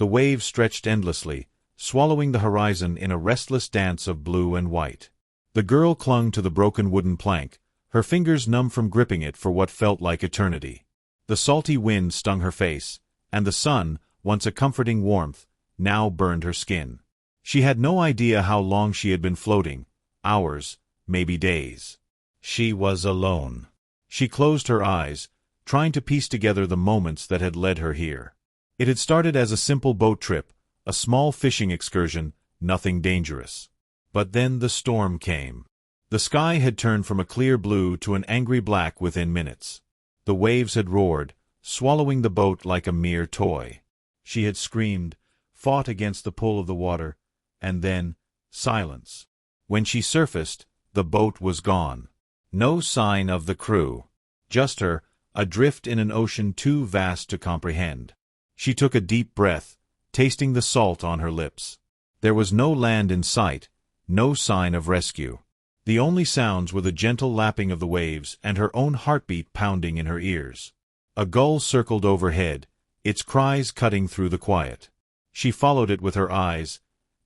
The waves stretched endlessly, swallowing the horizon in a restless dance of blue and white. The girl clung to the broken wooden plank, her fingers numb from gripping it for what felt like eternity. The salty wind stung her face, and the sun, once a comforting warmth, now burned her skin. She had no idea how long she had been floating, hours, maybe days. She was alone. She closed her eyes, trying to piece together the moments that had led her here. It had started as a simple boat trip, a small fishing excursion, nothing dangerous. But then the storm came. The sky had turned from a clear blue to an angry black within minutes. The waves had roared, swallowing the boat like a mere toy. She had screamed, fought against the pull of the water, and then silence. When she surfaced, the boat was gone. No sign of the crew. Just her, adrift in an ocean too vast to comprehend. She took a deep breath, tasting the salt on her lips. There was no land in sight, no sign of rescue. The only sounds were the gentle lapping of the waves and her own heartbeat pounding in her ears. A gull circled overhead, its cries cutting through the quiet. She followed it with her eyes,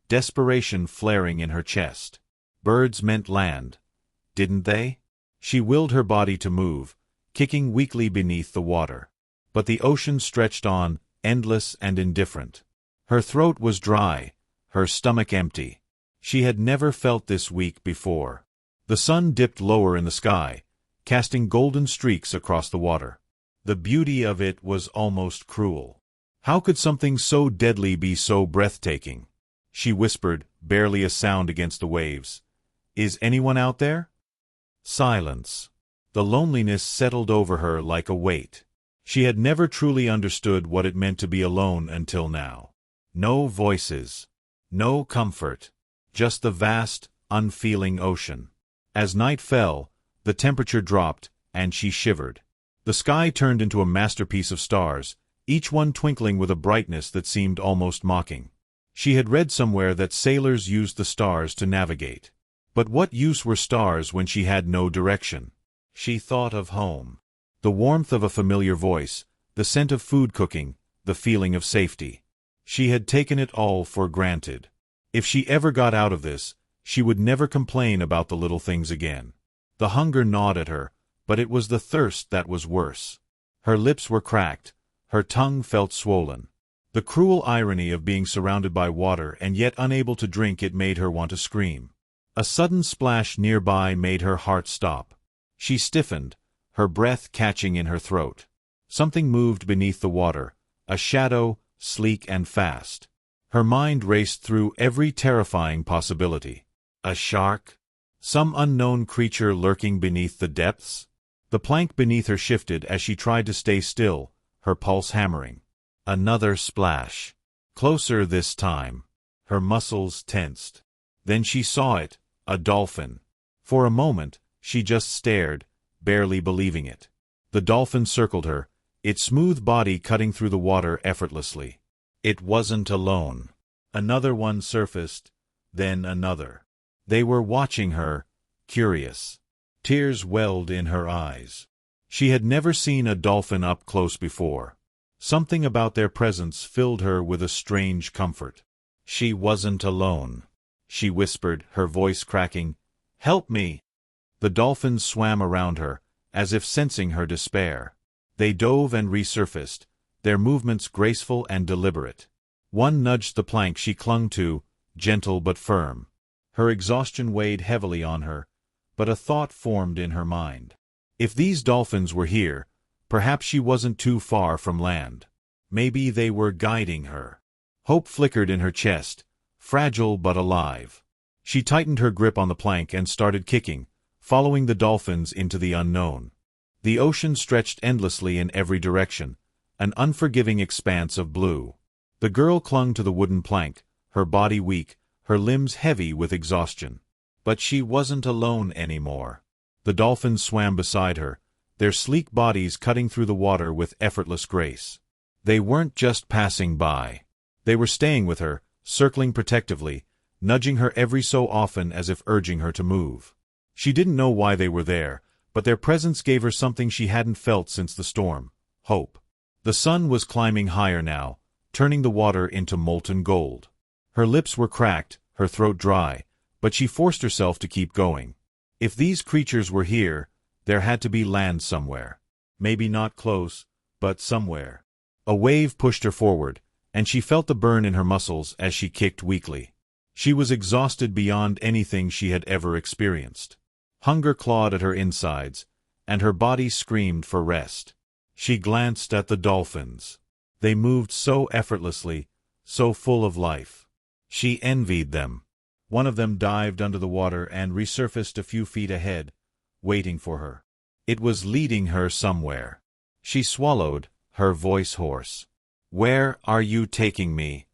desperation flaring in her chest. Birds meant land, didn't they? She willed her body to move, kicking weakly beneath the water. But the ocean stretched on, endless and indifferent. Her throat was dry, her stomach empty. She had never felt this weak before. The sun dipped lower in the sky, casting golden streaks across the water. The beauty of it was almost cruel. How could something so deadly be so breathtaking? She whispered, barely a sound against the waves. "Is anyone out there?" Silence. The loneliness settled over her like a weight. She had never truly understood what it meant to be alone until now. No voices. No comfort. Just the vast, unfeeling ocean. As night fell, the temperature dropped, and she shivered. The sky turned into a masterpiece of stars, each one twinkling with a brightness that seemed almost mocking. She had read somewhere that sailors used the stars to navigate. But what use were stars when she had no direction? She thought of home. The warmth of a familiar voice, the scent of food cooking, the feeling of safety. She had taken it all for granted. If she ever got out of this, she would never complain about the little things again. The hunger gnawed at her, but it was the thirst that was worse. Her lips were cracked, her tongue felt swollen. The cruel irony of being surrounded by water and yet unable to drink it made her want to scream. A sudden splash nearby made her heart stop. She stiffened, her breath catching in her throat. Something moved beneath the water, a shadow, sleek and fast. Her mind raced through every terrifying possibility. A shark? Some unknown creature lurking beneath the depths? The plank beneath her shifted as she tried to stay still, her pulse hammering. Another splash. Closer this time. Her muscles tensed. Then she saw it, a dolphin. For a moment, she just stared, barely believing it. The dolphin circled her, its smooth body cutting through the water effortlessly. It wasn't alone. Another one surfaced, then another. They were watching her, curious. Tears welled in her eyes. She had never seen a dolphin up close before. Something about their presence filled her with a strange comfort. She wasn't alone. She whispered, her voice cracking, "Help me!" The dolphins swam around her, as if sensing her despair. They dove and resurfaced, their movements graceful and deliberate. One nudged the plank she clung to, gentle but firm. Her exhaustion weighed heavily on her, but a thought formed in her mind. If these dolphins were here, perhaps she wasn't too far from land. Maybe they were guiding her. Hope flickered in her chest, fragile but alive. She tightened her grip on the plank and started kicking, following the dolphins into the unknown. The ocean stretched endlessly in every direction, an unforgiving expanse of blue. The girl clung to the wooden plank, her body weak, her limbs heavy with exhaustion. But she wasn't alone anymore. The dolphins swam beside her, their sleek bodies cutting through the water with effortless grace. They weren't just passing by. They were staying with her, circling protectively, nudging her every so often as if urging her to move. She didn't know why they were there, but their presence gave her something she hadn't felt since the storm: hope. The sun was climbing higher now, turning the water into molten gold. Her lips were cracked, her throat dry, but she forced herself to keep going. If these creatures were here, there had to be land somewhere. Maybe not close, but somewhere. A wave pushed her forward, and she felt the burn in her muscles as she kicked weakly. She was exhausted beyond anything she had ever experienced. Hunger clawed at her insides, and her body screamed for rest. She glanced at the dolphins. They moved so effortlessly, so full of life. She envied them. One of them dived under the water and resurfaced a few feet ahead, waiting for her. It was leading her somewhere. She swallowed, her voice hoarse. "Where are you taking me?"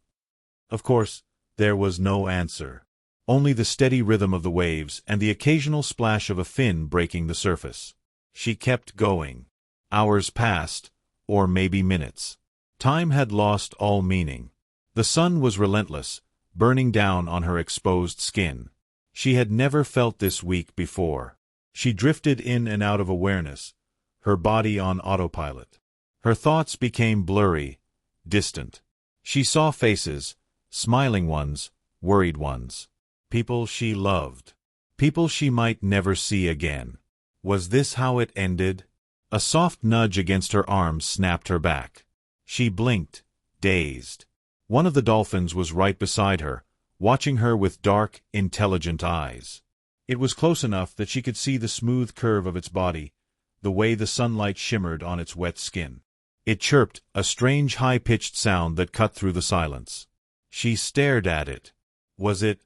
Of course, there was no answer. Only the steady rhythm of the waves and the occasional splash of a fin breaking the surface. She kept going. Hours passed, or maybe minutes. Time had lost all meaning. The sun was relentless, burning down on her exposed skin. She had never felt this weak before. She drifted in and out of awareness, her body on autopilot. Her thoughts became blurry, distant. She saw faces, smiling ones, worried ones. People she loved. People she might never see again. Was this how it ended? A soft nudge against her arm snapped her back. She blinked, dazed. One of the dolphins was right beside her, watching her with dark, intelligent eyes. It was close enough that she could see the smooth curve of its body, the way the sunlight shimmered on its wet skin. It chirped, a strange high-pitched sound that cut through the silence. She stared at it. Was it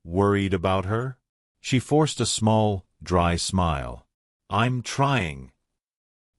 worried about her? She forced a small, dry smile. "I'm trying."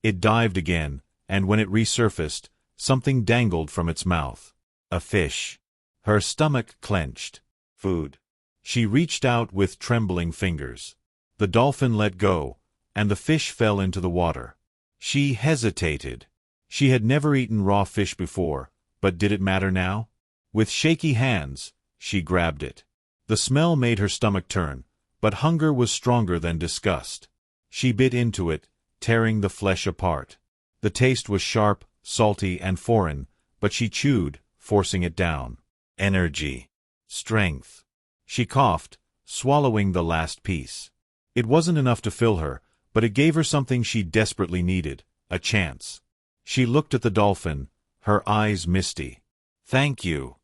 It dived again, and when it resurfaced, something dangled from its mouth. A fish. Her stomach clenched. Food. She reached out with trembling fingers. The dolphin let go, and the fish fell into the water. She hesitated. She had never eaten raw fish before, but did it matter now? With shaky hands, she grabbed it. The smell made her stomach turn, but hunger was stronger than disgust. She bit into it, tearing the flesh apart. The taste was sharp, salty, and foreign, but she chewed, forcing it down. Energy. Strength. She coughed, swallowing the last piece. It wasn't enough to fill her, but it gave her something she desperately needed, a chance. She looked at the dolphin, her eyes misty. "Thank you."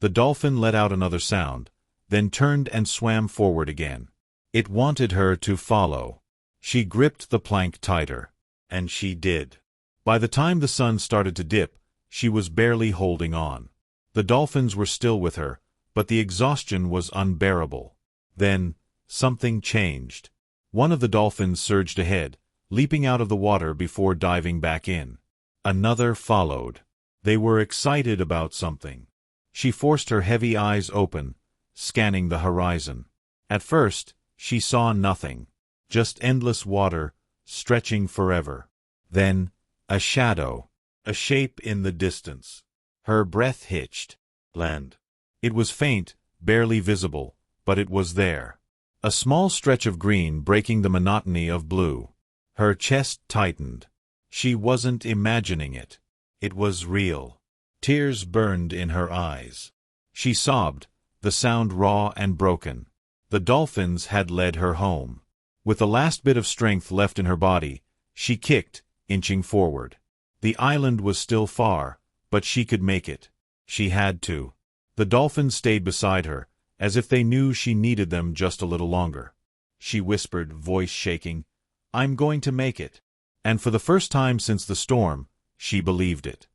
The dolphin let out another sound, then turned and swam forward again. It wanted her to follow. She gripped the plank tighter. And she did. By the time the sun started to dip, she was barely holding on. The dolphins were still with her, but the exhaustion was unbearable. Then, something changed. One of the dolphins surged ahead, leaping out of the water before diving back in. Another followed. They were excited about something. She forced her heavy eyes open, scanning the horizon. At first, she saw nothing. Just endless water, stretching forever. Then, a shadow. A shape in the distance. Her breath hitched. Land. It was faint, barely visible, but it was there. A small stretch of green breaking the monotony of blue. Her chest tightened. She wasn't imagining it. It was real. Tears burned in her eyes. She sobbed, the sound raw and broken. The dolphins had led her home. With the last bit of strength left in her body, she kicked, inching forward. The island was still far, but she could make it. She had to. The dolphins stayed beside her, as if they knew she needed them just a little longer. She whispered, voice shaking, "I'm going to make it." And for the first time since the storm, she believed it.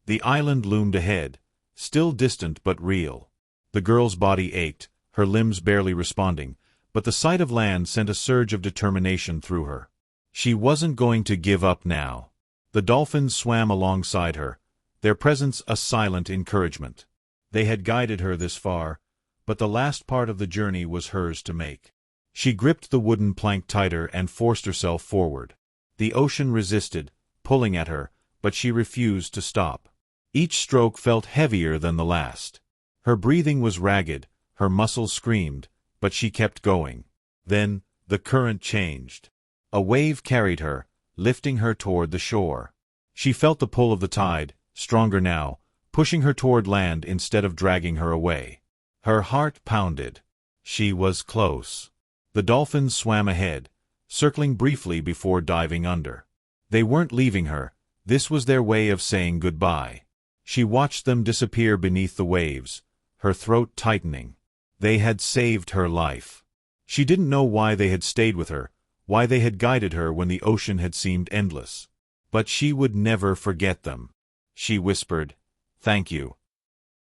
The island loomed ahead, still distant but real. The girl's body ached, her limbs barely responding, but the sight of land sent a surge of determination through her. She wasn't going to give up now. The dolphins swam alongside her, their presence a silent encouragement. They had guided her this far, but the last part of the journey was hers to make. She gripped the wooden plank tighter and forced herself forward. The ocean resisted, pulling at her, but she refused to stop. Each stroke felt heavier than the last. Her breathing was ragged, her muscles screamed, but she kept going. Then, the current changed. A wave carried her, lifting her toward the shore. She felt the pull of the tide, stronger now, pushing her toward land instead of dragging her away. Her heart pounded. She was close. The dolphins swam ahead, circling briefly before diving under. They weren't leaving her. This was their way of saying goodbye. She watched them disappear beneath the waves, her throat tightening. They had saved her life. She didn't know why they had stayed with her, why they had guided her when the ocean had seemed endless. But she would never forget them. She whispered, "Thank you."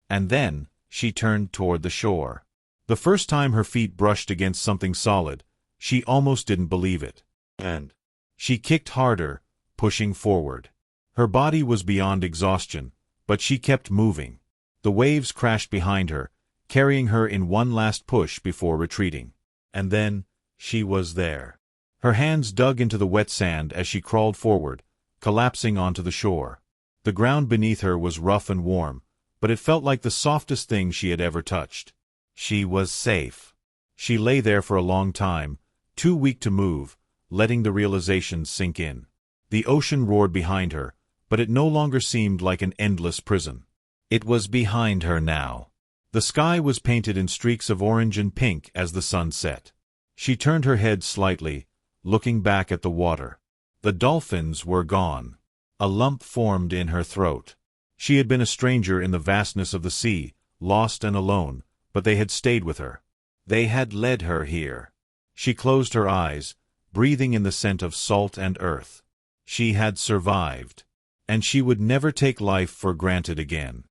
And then, she turned toward the shore. The first time her feet brushed against something solid, she almost didn't believe it. And she kicked harder, pushing forward. Her body was beyond exhaustion, but she kept moving. The waves crashed behind her, carrying her in one last push before retreating. And then, she was there. Her hands dug into the wet sand as she crawled forward, collapsing onto the shore. The ground beneath her was rough and warm, but it felt like the softest thing she had ever touched. She was safe. She lay there for a long time, too weak to move, letting the realization sink in. The ocean roared behind her, but it no longer seemed like an endless prison. It was behind her now. The sky was painted in streaks of orange and pink as the sun set. She turned her head slightly, looking back at the water. The dolphins were gone. A lump formed in her throat. She had been a stranger in the vastness of the sea, lost and alone, but they had stayed with her. They had led her here. She closed her eyes, breathing in the scent of salt and earth. She had survived. And she would never take life for granted again.